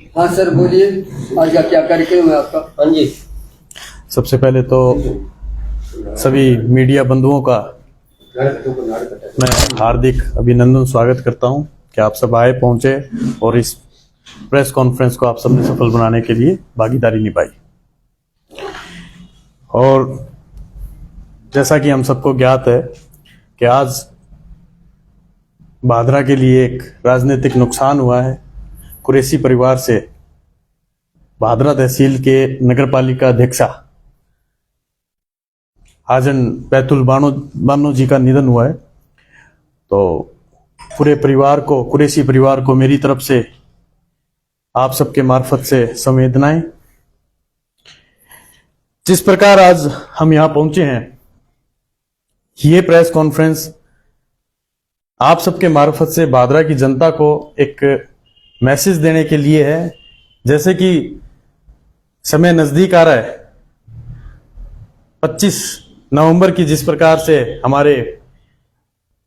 हाँ सर बोलिए, आज का क्या कार्यक्रम है आपका? हाँ जी। सबसे पहले तो सभी मीडिया बंधुओं का मैं हार्दिक अभिनंदन स्वागत करता हूं कि आप सब आए पहुंचे और इस प्रेस कॉन्फ्रेंस को आप सबने सफल बनाने के लिए भागीदारी निभाई। और जैसा कि हम सबको ज्ञात है कि आज भादरा के लिए एक राजनीतिक नुकसान हुआ है। कुरैशी परिवार से भादरा तहसील के नगरपालिका अध्यक्षा हाजन बैतुल बानो जी का निधन हुआ है। तो पूरे परिवार को, कुरैशी परिवार को मेरी तरफ से आप सबके मार्फत से संवेदनाएं। जिस प्रकार आज हम यहां पहुंचे हैं, ये प्रेस कॉन्फ्रेंस आप सबके मार्फत से भादरा की जनता को एक मैसेज देने के लिए है। जैसे कि समय नजदीक आ रहा है, 25 नवंबर की जिस प्रकार से हमारे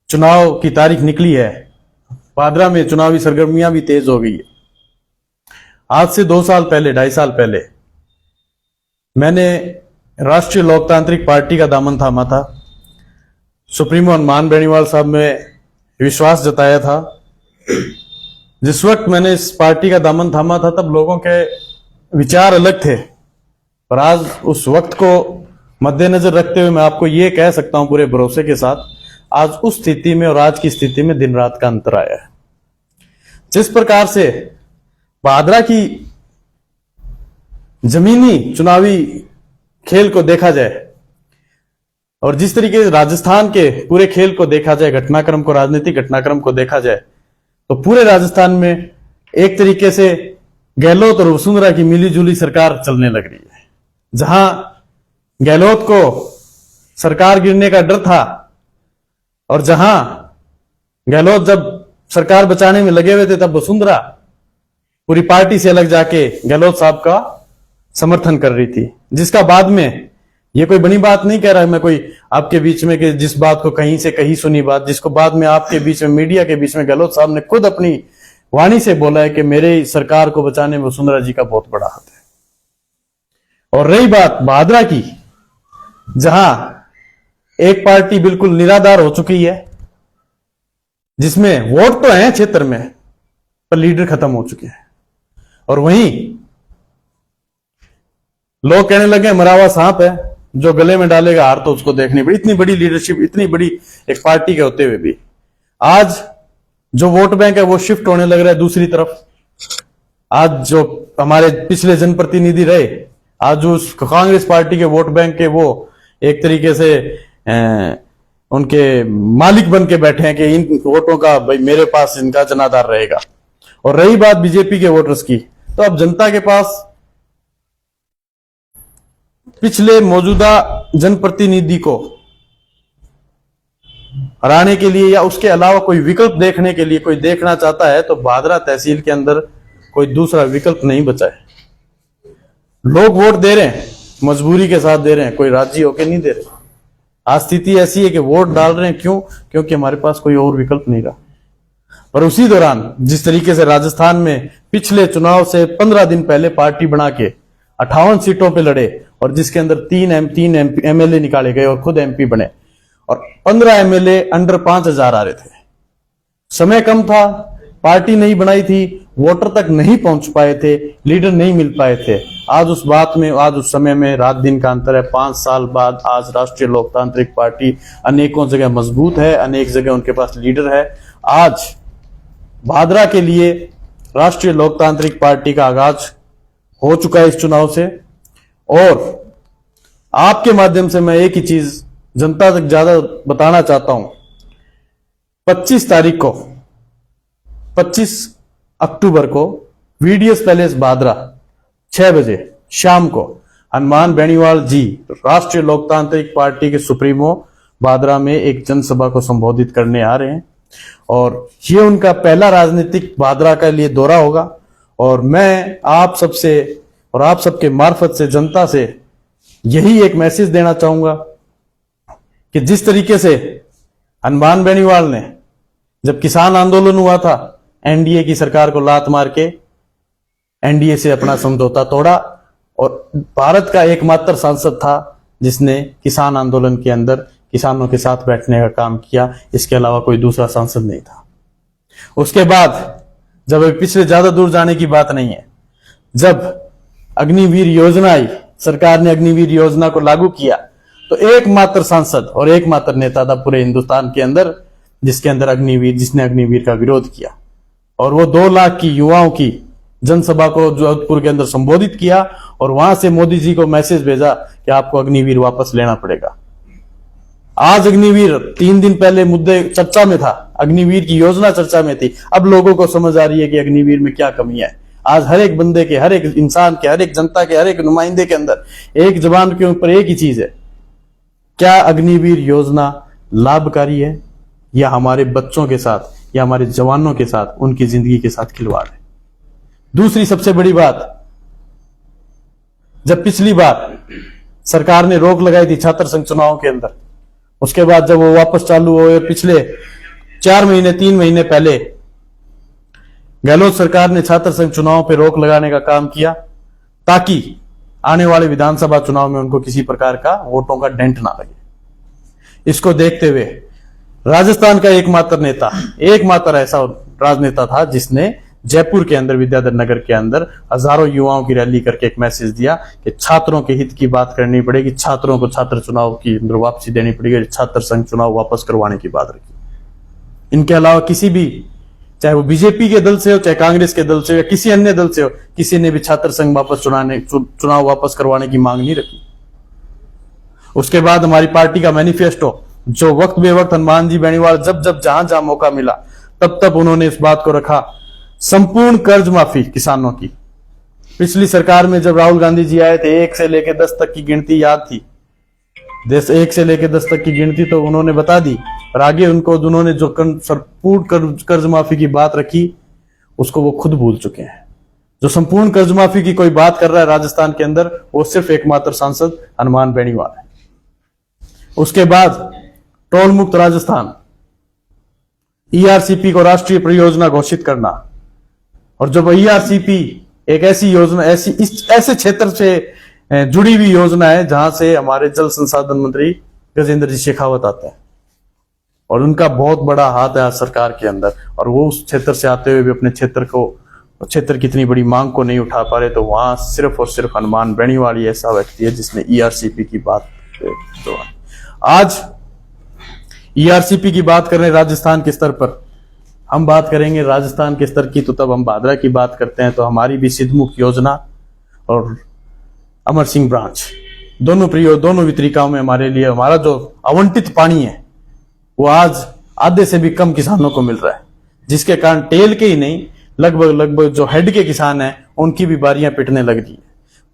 चुनाव की तारीख निकली है, भादरा में चुनावी सरगर्मियां भी तेज हो गई है। आज से 2 साल पहले, 2.5 साल पहले मैंने राष्ट्रीय लोकतांत्रिक पार्टी का दामन थामा था। सुप्रीमो हनुमान बेनीवाल साहब में विश्वास जताया था। जिस वक्त मैंने इस पार्टी का दामन थामा था, तब लोगों के विचार अलग थे, पर आज उस वक्त को मद्देनजर रखते हुए मैं आपको ये कह सकता हूं पूरे भरोसे के साथ, आज उस स्थिति में और आज की स्थिति में दिन रात का अंतर आया है। जिस प्रकार से भादरा की जमीनी चुनावी खेल को देखा जाए और जिस तरीके से राजस्थान के पूरे खेल को देखा जाए, घटनाक्रम को, राजनीतिक घटनाक्रम को देखा जाए, तो पूरे राजस्थान में एक तरीके से गहलोत और वसुंधरा की मिलीजुली सरकार चलने लग रही है। जहां गहलोत को सरकार गिरने का डर था और जहां गहलोत जब सरकार बचाने में लगे हुए थे, तब वसुंधरा पूरी पार्टी से अलग जाके गहलोत साहब का समर्थन कर रही थी। जिसका बाद में, ये कोई बड़ी बात नहीं कह रहा है मैं कोई आपके बीच में, कि जिस बात को कहीं से कहीं सुनी बात, जिसको बाद में आपके बीच में, मीडिया के बीच में गहलोत साहब ने खुद अपनी वाणी से बोला है कि मेरे सरकार को बचाने में वसुंधरा जी का बहुत बड़ा हाथ है। और रही बात भादरा की, जहां एक पार्टी बिल्कुल निराधार हो चुकी है, जिसमें वोट तो है क्षेत्र में, पर लीडर खत्म हो चुके हैं। और वहीं लोग कहने लगे मरा हुआ सांप है, जो गले में डालेगा हार तो उसको देखनी पड़ी। इतनी बड़ी लीडरशिप, इतनी बड़ी एक पार्टी के होते हुए भी आज जो वोट बैंक है वो शिफ्ट होने लग रहा है दूसरी तरफ। आज जो हमारे पिछले जनप्रतिनिधि रहे, आज जो कांग्रेस पार्टी के वोट बैंक के, वो एक तरीके से उनके मालिक बन के बैठे हैं कि इन वोटों का भाई मेरे पास इनका जनाधार रहेगा। और रही बात बीजेपी के वोटर्स की, तो अब जनता के पास पिछले मौजूदा जनप्रतिनिधि को हराने के लिए या उसके अलावा कोई विकल्प देखने के लिए कोई देखना चाहता है, तो भादरा तहसील के अंदर कोई दूसरा विकल्प नहीं बचा है। लोग वोट दे रहे हैं, मजबूरी के साथ दे रहे हैं, कोई राजी होकर नहीं दे रहे। आज स्थिति ऐसी है कि वोट डाल रहे हैं, क्यों? क्योंकि हमारे पास कोई और विकल्प नहीं रहा। और उसी दौरान जिस तरीके से राजस्थान में पिछले चुनाव से 15 दिन पहले पार्टी बना के 58 सीटों पे लड़े, और जिसके अंदर 3 एमएलए निकाले गए और खुद एमपी बने, और 15 एमएलए अंडर 5000 आ रहे थे। समय कम था, पार्टी नहीं बनाई थी, वोटर तक नहीं पहुंच पाए थे, लीडर नहीं मिल पाए थे। आज उस बात में, आज उस समय में रात दिन का अंतर है। 5 साल बाद आज राष्ट्रीय लोकतांत्रिक पार्टी अनेकों जगह मजबूत है, अनेक जगह उनके पास लीडर है। आज भादरा के लिए राष्ट्रीय लोकतांत्रिक पार्टी का आगाज हो चुका है इस चुनाव से। और आपके माध्यम से मैं एक ही चीज जनता तक ज्यादा बताना चाहता हूं। 25 तारीख को, 25 अक्टूबर को वीडीएस पैलेस भादरा 6 बजे शाम को हनुमान बेनीवाल जी, राष्ट्रीय लोकतांत्रिक पार्टी के सुप्रीमो, भादरा में एक जनसभा को संबोधित करने आ रहे हैं। और ये उनका पहला राजनीतिक भादरा के लिए दौरा होगा। और मैं आप सबसे और आप सबके मार्फत से जनता से यही एक मैसेज देना चाहूंगा कि जिस तरीके से हनुमान बेनीवाल ने, जब किसान आंदोलन हुआ था, एनडीए की सरकार को लात मार के एनडीए से अपना समझौता तोड़ा और भारत का एकमात्र सांसद था जिसने किसान आंदोलन के अंदर किसानों के साथ बैठने का काम किया। इसके अलावा कोई दूसरा सांसद नहीं था। उसके बाद जब पिछले ज्यादा दूर जाने की बात नहीं है, जब अग्निवीर योजना आई, सरकार ने अग्निवीर योजना को लागू किया, तो एकमात्र सांसद और एकमात्र नेता था पूरे हिंदुस्तान के अंदर जिसने अग्निवीर का विरोध किया। और वो 2 लाख की युवाओं की जनसभा को जोधपुर के अंदर संबोधित किया और वहां से मोदी जी को मैसेज भेजा कि आपको अग्निवीर वापस लेना पड़ेगा। आज अग्निवीर 3 दिन पहले मुद्दे चर्चा में था, अग्निवीर की योजना चर्चा में थी। अब लोगों को समझ आ रही है कि अग्निवीर में क्या कमी है। आज हर एक बंदे के, हर एक इंसान के, हर एक जनता के, हर एक नुमाइंदे के अंदर एक जबान के ऊपर एक ही चीज है, क्या अग्निवीर योजना लाभकारी है या हमारे बच्चों के साथ या हमारे जवानों के साथ, उनकी जिंदगी के साथ खिलवाड़ है। दूसरी सबसे बड़ी बात, जब पिछली बार सरकार ने रोक लगाई थी छात्र संघ चुनाव के अंदर, उसके बाद जब वो वापस चालू हुए पिछले 4 महीने 3 महीने पहले गहलोत सरकार ने छात्र संघ चुनाव पर रोक लगाने का काम किया ताकि आने वाले विधानसभा चुनाव में उनको किसी प्रकार का वोटों का डेंट ना लगे। इसको देखते हुए राजस्थान का एकमात्र ऐसा राजनेता था जिसने जयपुर के अंदर विद्याधर नगर के अंदर हजारों युवाओं की रैली करके एक मैसेज दिया कि छात्रों के हित की बात करनी पड़ेगी, छात्रों को छात्र चुनाव की अंदर वापसी देनी पड़ेगी, छात्र संघ चुनाव वापस करवाने की बात रखी। इनके अलावा किसी भी, चाहे वो बीजेपी के दल से हो, चाहे कांग्रेस के दल से हो या किसी अन्य दल से हो, किसी ने भी छात्र संघ चुनाव वापस करवाने की मांग नहीं रखी। उसके बाद हमारी पार्टी का मैनिफेस्टो, जो वक्त बेवक्त हनुमान जी बेनीवाल जब जहां मौका मिला तब उन्होंने इस बात को रखा, संपूर्ण कर्ज माफी किसानों की। पिछली सरकार में जब राहुल गांधी जी आए थे 1 से लेकर 10 तक की गिनती याद थी, 1 से लेकर 10 तक की गिनती तो उन्होंने बता दी, और आगे उन्होंने जो संपूर्ण कर्ज माफी की बात रखी उसको वो खुद भूल चुके हैं। जो संपूर्ण कर्ज माफी की कोई बात कर रहा है राजस्थान के अंदर, वो सिर्फ एकमात्र सांसद हनुमान बेनीवाल है। उसके बाद टोल मुक्त राजस्थान, ईआरसीपी को राष्ट्रीय परियोजना घोषित करना, और जब ईआरसीपी एक ऐसी योजना, ऐसे क्षेत्र से जुड़ी हुई योजना है जहां से हमारे जल संसाधन मंत्री गजेंद्र जी शेखावत आते हैं और उनका बहुत बड़ा हाथ है सरकार के अंदर, और वो उस क्षेत्र से आते हुए भी अपने क्षेत्र की इतनी बड़ी मांग को नहीं उठा पा रहे, तो वहां सिर्फ और सिर्फ हनुमान बेनीवाल ही ऐसा व्यक्ति है जिसने ईआरसीपी की बात। तो आज ईआरसीपी की बात कर रहे हैं राजस्थान के स्तर पर, हम बात करेंगे राजस्थान के स्तर की, तो तब हम भादरा की बात करते हैं तो हमारी भी सिद्धमुख योजना और अमर सिंह ब्रांच दोनों वितरिकाओं में हमारे लिए हमारा जो आवंटित पानी है वो आज आधे से भी कम किसानों को मिल रहा है, जिसके कारण टेल के ही नहीं लगभग जो हेड के किसान हैं उनकी भी बारियां पिटने लग रही है।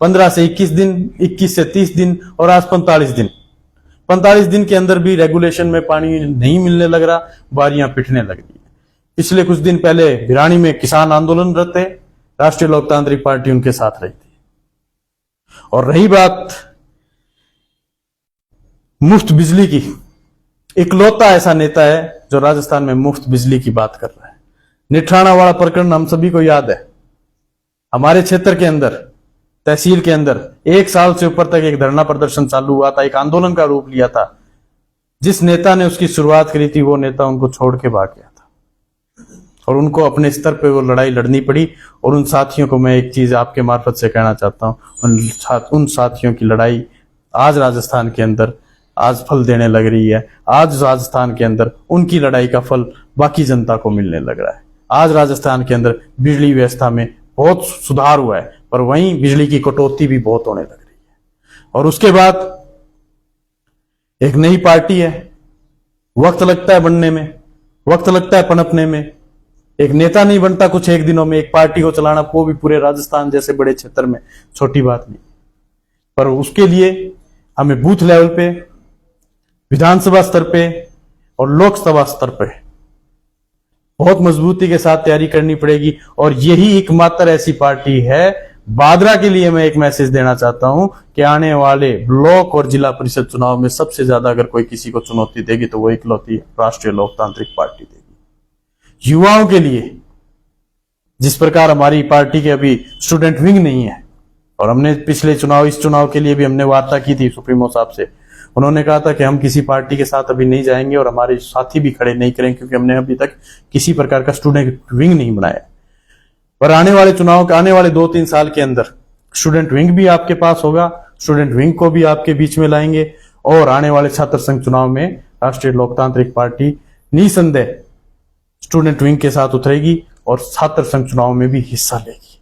15 से 21 दिन, 21 से 30 दिन और आज 45 दिन के अंदर भी रेगुलेशन में पानी नहीं मिलने लग रहा, बारियां पिटने लग रही है। पिछले कुछ दिन पहले भिरानी में किसान आंदोलनरत थे, राष्ट्रीय लोकतांत्रिक पार्टी उनके साथ रही थी। और रही बात मुफ्त बिजली की, इकलौता ऐसा नेता है जो राजस्थान में मुफ्त बिजली की बात कर रहा है। निठाणा वाला प्रकरण हम सभी को याद है। हमारे क्षेत्र के अंदर, तहसील के अंदर 1 साल से ऊपर तक एक धरना प्रदर्शन चालू हुआ था, एक आंदोलन का रूप लिया था। जिस नेता ने उसकी शुरुआत करी थी वो नेता उनको छोड़ के भाग गया था और उनको अपने स्तर पे वो लड़ाई लड़नी पड़ी। और उन साथियों को मैं एक चीज आपके मार्फत से कहना चाहता हूं, उन साथियों की लड़ाई आज राजस्थान के अंदर आज फल देने लग रही है। आज राजस्थान के अंदर उनकी लड़ाई का फल बाकी जनता को मिलने लग रहा है। आज राजस्थान के अंदर बिजली व्यवस्था में बहुत सुधार हुआ है, पर वहीं बिजली की कटौती भी बहुत होने लग रही है। और उसके बाद एक नई पार्टी है, वक्त लगता है बनने में, वक्त लगता है पनपने में। एक नेता नहीं बनता कुछ एक दिनों में, एक पार्टी को चलाना, वो भी पूरे राजस्थान जैसे बड़े क्षेत्र में, छोटी बात नहीं। पर उसके लिए हमें बूथ लेवल पे, विधानसभा स्तर पे और लोकसभा स्तर पे बहुत मजबूती के साथ तैयारी करनी पड़ेगी। और यही एकमात्र ऐसी पार्टी है, भादरा के लिए मैं एक मैसेज देना चाहता हूं कि आने वाले ब्लॉक और जिला परिषद चुनाव में सबसे ज्यादा अगर कोई किसी को चुनौती देगी तो वो इकलौती राष्ट्रीय लोकतांत्रिक पार्टी देगी। युवाओं के लिए जिस प्रकार हमारी पार्टी के अभी स्टूडेंट विंग नहीं है, और हमने पिछले चुनाव, इस चुनाव के लिए भी हमने वार्ता की थी सुप्रीमो साहब से। उन्होंने कहा था कि हम किसी पार्टी के साथ अभी नहीं जाएंगे और हमारे साथी भी खड़े नहीं करेंगे, क्योंकि हमने अभी तक किसी प्रकार का स्टूडेंट विंग नहीं बनाया। पर आने वाले चुनाव के, आने वाले 2-3 साल के अंदर स्टूडेंट विंग भी आपके पास होगा, स्टूडेंट विंग को भी आपके बीच में लाएंगे, और आने वाले छात्र संघ चुनाव में राष्ट्रीय लोकतांत्रिक पार्टी निसंदेह स्टूडेंट विंग के साथ उतरेगी और छात्र संघ चुनाव में भी हिस्सा लेगी।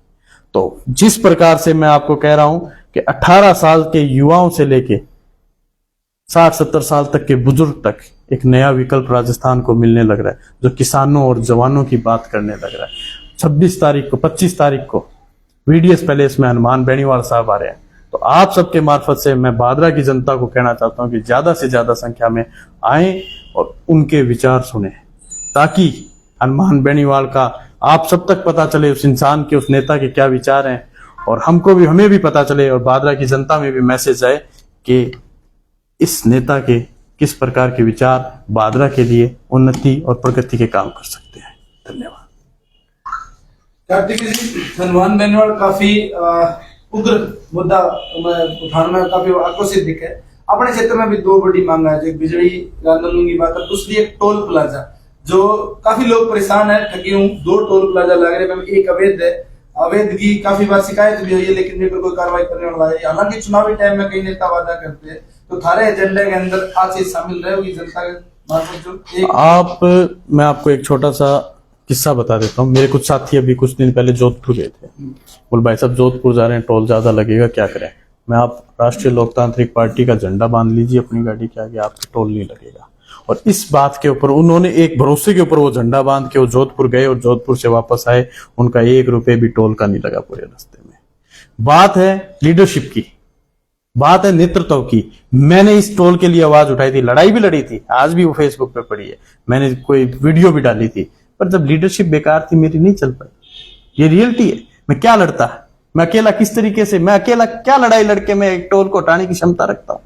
तो जिस प्रकार से मैं आपको कह रहा हूं कि 18 साल के युवाओं से लेके 60-70 साल तक के बुजुर्ग तक एक नया विकल्प राजस्थान को मिलने लग रहा है, जो किसानों और जवानों की बात करने लग रहा है। 25 तारीख को वीडीएस पैलेस में हनुमान बेनीवाल साहब आ रहे हैं। तो आप सबके मार्फत से मैं भादरा की जनता को कहना चाहता हूं कि ज्यादा से ज्यादा संख्या में आए और उनके विचार सुने, ताकि हनुमान बेनीवाल का आप सब तक पता चले, उस इंसान के, उस नेता के क्या विचार हैं, और हमें भी पता चले, और भादरा की जनता में भी मैसेज आए कि इस नेता के किस प्रकार के विचार भादरा के लिए उन्नति और प्रगति के काम कर सकते हैं। धन्यवाद। कार्तिक जी, हनुमान बेनीवाल काफी उग्र मुद्दा उठाने में काफी आक्रोशित दिखे। अपने क्षेत्र में भी 2 बड़ी मांग है, एक बिजली आंदोलन की बात है, दूसरी एक टोल प्लाजा, जो काफी लोग परेशान है, ठगी हूँ। 2 टोल प्लाजा लग रहे हैं, एक अवैध है। अवैध की काफी बार शिकायत भी हुई है, लेकिन मेरे पर कोई कार्रवाई करने वाला है। हालांकि चुनावी टाइम में कई नेता वादा करते हैं, तो थारे एजेंडे के अंदर आज चीज शामिल रहेगी जनता के मार्फत जो मैं आपको एक छोटा सा किस्सा बता देता हूँ। मेरे कुछ साथी अभी कुछ दिन पहले जोधपुर गए थे, बोल भाई साहब जोधपुर जा रहे हैं, टोल ज्यादा लगेगा, क्या करें। मैं, आप राष्ट्रीय लोकतांत्रिक पार्टी का झंडा बांध लीजिए अपनी गाड़ी के आगे, आपको टोल नहीं लगेगा। और इस बात के ऊपर उन्होंने एक भरोसे के ऊपर वो झंडा बांध के वो जोधपुर गए, और जोधपुर से वापस आए, उनका 1 रुपए भी टोल का नहीं लगा पूरे रास्ते में। बात है लीडरशिप की, बात है नेतृत्व की। मैंने इस टोल के लिए आवाज उठाई थी, लड़ाई भी लड़ी थी, आज भी वो फेसबुक पे पड़ी है, मैंने कोई वीडियो भी डाली थी, पर जब लीडरशिप बेकार थी मेरी, नहीं चल पाई। ये रियलिटी है। मैं क्या लड़ता, मैं अकेला किस तरीके से, मैं अकेला क्या लड़ाई लड़के मैं एक टोल को हटाने की क्षमता रखता हूं।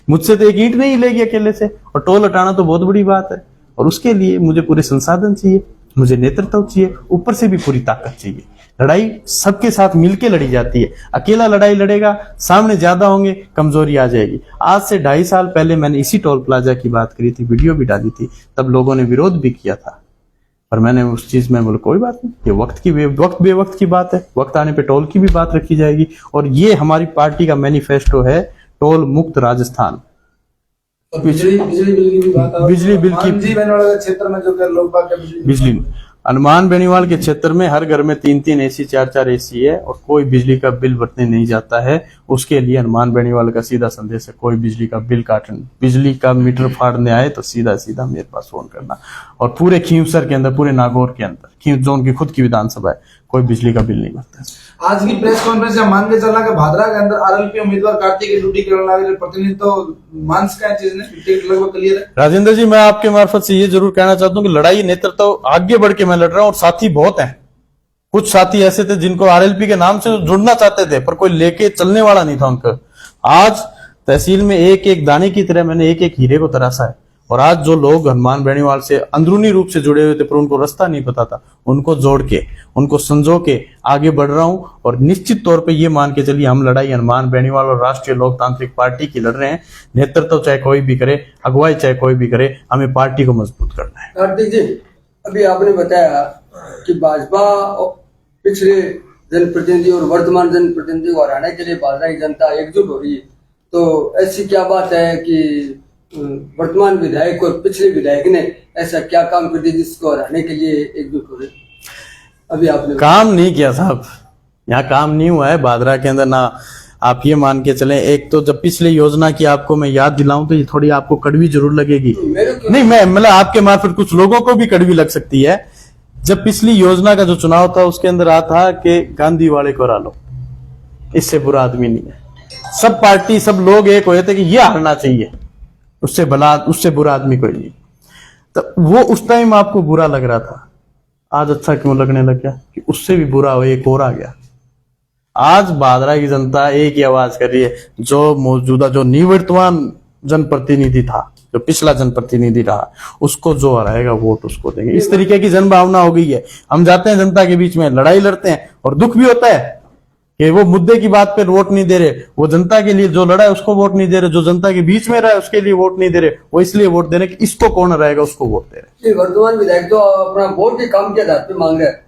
मुझसे तो एक ईंट नहीं लेगी अकेले से, और टोल हटाना तो बहुत बड़ी बात है। और उसके लिए मुझे पूरे संसाधन चाहिए, मुझे नेतृत्व चाहिए, ऊपर से भी पूरी ताकत चाहिए। लड़ाई सबके साथ मिलके लड़ी जाती है, अकेला लड़ाई लड़ेगा, सामने ज्यादा होंगे, कमजोरी आ जाएगी। आज से 2.5 साल पहले मैंने इसी टोल प्लाजा की बात करी थी, वीडियो भी डाली थी, तब लोगों ने विरोध भी किया था, पर मैंने उस चीज में बोला कोई बात नहीं, ये वक्त बेवक्त की बात है, वक्त आने पे टोल की भी बात रखी जाएगी। और ये हमारी पार्टी का मैनिफेस्टो है, टोल मुक्त राजस्थान। बिजली बिल की भी बात है, बिजली बिल की, बेनीवाल क्षेत्र में जो लोग बिजली, हनुमान बेनीवाल के क्षेत्र में हर घर में 3-3 एसी, 4-4 एसी है, और कोई बिजली का बिल भरने नहीं जाता है। उसके लिए हनुमान बेनीवाल का सीधा संदेश है, कोई बिजली का बिल काटने, बिजली का मीटर फाड़ने आए तो सीधा सीधा मेरे पास फोन करना। और पूरे खींवसर के अंदर, पूरे नागौर के अंदर, खींव जोन की खुद की विधानसभा है, कोई बिजली का बिल नहीं भरता है। आज की प्रेस कॉन्फ्रेंस में मान के चलना कि भादरा के अंदर आरएलपी उम्मीदवार कार्तिक की ड्यूटी करने वाले प्रतिनिधि तो मानस का चीज ने टिकट लगभग क्लियर है। राजेंद्र जी, मैं आपके मार्फत से ये जरूर कहना चाहता हूँ कि लड़ाई नेतृत्व आगे बढ़ के मैं लड़ रहा हूँ, और साथी बहुत हैं। कुछ साथी ऐसे थे जिनको आरएलपी के नाम से जुड़ना चाहते थे, पर कोई लेके चलने वाला नहीं था उनका। आज तहसील में एक एक दाने की तरह मैंने एक एक हीरे को तराशा है, और आज जो लोग हनुमान बेनीवाल से अंदरूनी रूप से जुड़े हुए थे पर उनको रास्ता नहीं पता था, उनको जोड़ के, उनको संजो के आगे बढ़ रहा हूं। और निश्चित तौर पे ये मान के चलिए, हम लड़ाई हनुमान बेनीवाल और राष्ट्रीय लोकतांत्रिक पार्टी की लड़ रहे हैं। नेतृत्व चाहे कोई भी करे, अगुवाई चाहे कोई भी करे, हमें पार्टी को मजबूत करना है। कार्तिक जी, अभी आपने बताया कि भाजपा पिछले जनप्रतिनिधि और वर्तमान जनप्रतिनिधि को हराने के लिए भाजपा की जनता एकजुट हो रही है, तो ऐसी क्या बात है कि वर्तमान विधायक और पिछले विधायक ने ऐसा क्या काम कर दिया जिसको हराने के लिए एकजुट हो रहे? अभी आपने काम नहीं किया साहब, यहाँ काम नहीं हुआ है भादरा के अंदर ना। आप ये मान के चलें, एक तो जब पिछले योजना की आपको मैं याद दिलाऊं तो ये थोड़ी आपको कड़वी जरूर लगेगी। नहीं, मैं मतलब आपके मार्फत कुछ लोगों को भी कड़वी लग सकती है। जब पिछली योजना का जो चुनाव था उसके अंदर आ था कि गांधी वाले को हरा लो, इससे बुरा आदमी नहीं है। सब पार्टी, सब लोग एक हुए थे कि ये हारना चाहिए, उससे बुरा आदमी कोई नहीं। तो वो उस टाइम आपको बुरा लग रहा था, आज अच्छा क्यों लगने लग गया कि उससे भी बुरा हो एक और आ गया। आज भादरा की जनता एक ही आवाज कर रही है, जो मौजूदा, जो निवर्तमान जनप्रतिनिधि था, जो पिछला जनप्रतिनिधि रहा, उसको जो हराएगा वोट उसको देंगे। इस तरीके की जनभावना हो गई है। हम जाते हैं जनता के बीच में, लड़ाई लड़ते हैं और दुख भी होता है कि वो मुद्दे की बात पे वोट नहीं दे रहे, वो जनता के लिए जो लड़ा है उसको वोट नहीं दे रहे, जो जनता के बीच में रहा है उसके लिए वोट नहीं दे रहे, वो इसलिए वोट दे रहे कि इसको कौन हराएगा उसको वोट दे रहे। वर्तमान विधायक तो अपना वोट ही काम के आधार पे मांग रहे हैं।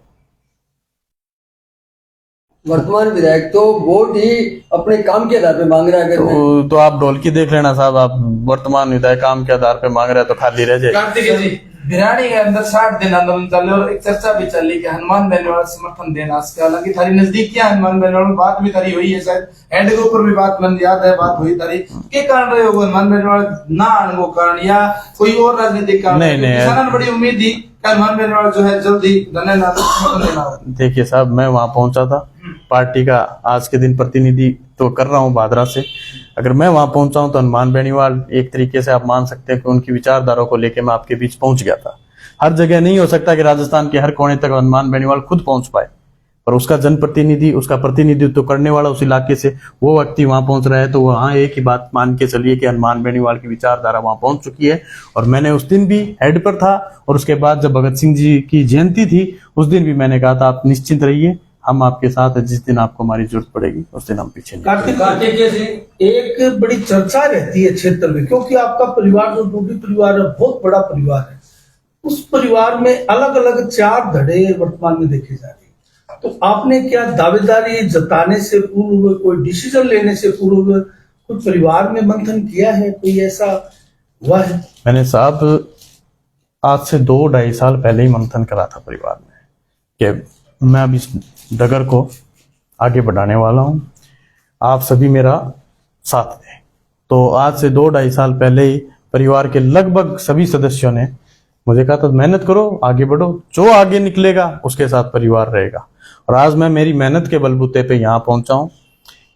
वर्तमान विधायक तो वोट ही अपने काम के आधार पे मांग रहा है। अगर तो आप ढोलकी देख लेना साहब, आप वर्तमान विधायक काम के आधार पे मांग रहे हैं तो खाली रह जाए। कार्तिक जी, भिराड़ी के अंदर 60 दिन आंदोलन चल रहे और एक चर्चा भी चल रही कि हनुमान बेनीवाल समर्थन देना। हालांकि थारी नजदीकियां हनुमान बेनीवाल में बात भी थारी हुई है, शायद एंड के ऊपर भी बात मन याद है, बात हुई थारी के कारण रहे हो हनुमान बेनीवाल ना आने को कारण या कोई और राजनीतिक कारण? नहीं, किसानों बड़ी उम्मीद थी कि हनुमान बेनीवाल जो है जल्दी समर्थन देना। देखिए साहब, मैं वहां पहुंचा था, पार्टी का आज के दिन प्रतिनिधि तो कर रहा हूं भादरा से। अगर मैं वहां पहुंचा हूं तो हनुमान बेनीवाल एक तरीके से आप मान सकते हैं कि उनकी विचारधारा को लेकर मैं आपके बीच पहुंच गया था। हर जगह नहीं हो सकता कि राजस्थान के हर कोने तक हनुमान बेनीवाल खुद पहुंच पाए, पर उसका जनप्रतिनिधि, उसका प्रतिनिधित्व करने वाला उस इलाके से वो व्यक्ति वहां पहुंच रहा है, तो वहां एक ही बात मान के चलिए कि हनुमान बेनीवाल की विचारधारा वहां पहुंच चुकी है। और मैंने उस दिन भी हेड पर था, और उसके बाद जब भगत सिंह जी की जयंती थी उस दिन भी मैंने कहा था आप निश्चिंत रहिए, हम आपके साथ हैं, जिस दिन आपको हमारी जरूरत पड़ेगी उस दिन हम पीछे नहीं। कार्तिक जी, एक बड़ी चर्चा रहती है क्षेत्र में, क्योंकि आपका परिवार जो डूडी परिवार है बहुत बड़ा परिवार है, उस परिवार में अलग अलग 4 धड़े वर्तमान में देखे जा रहे हैं। तो आपने क्या दावेदारी जताने से पूर्व, कोई डिसीजन लेने से पूर्व कुछ परिवार में मंथन किया है? कोई ऐसा हुआ है? मैंने साहब आज से 2-2.5 साल पहले ही मंथन करा था परिवार में कि मैं अब इस डगर को आगे बढ़ाने वाला हूं, आप सभी मेरा साथ दें। तो आज से 2-2.5 साल पहले ही परिवार के लगभग सभी सदस्यों ने मुझे कहा था मेहनत करो, आगे बढ़ो, जो आगे निकलेगा उसके साथ परिवार रहेगा। और आज मैं मेरी मेहनत के बलबूते पे यहाँ पहुंचा हूँ।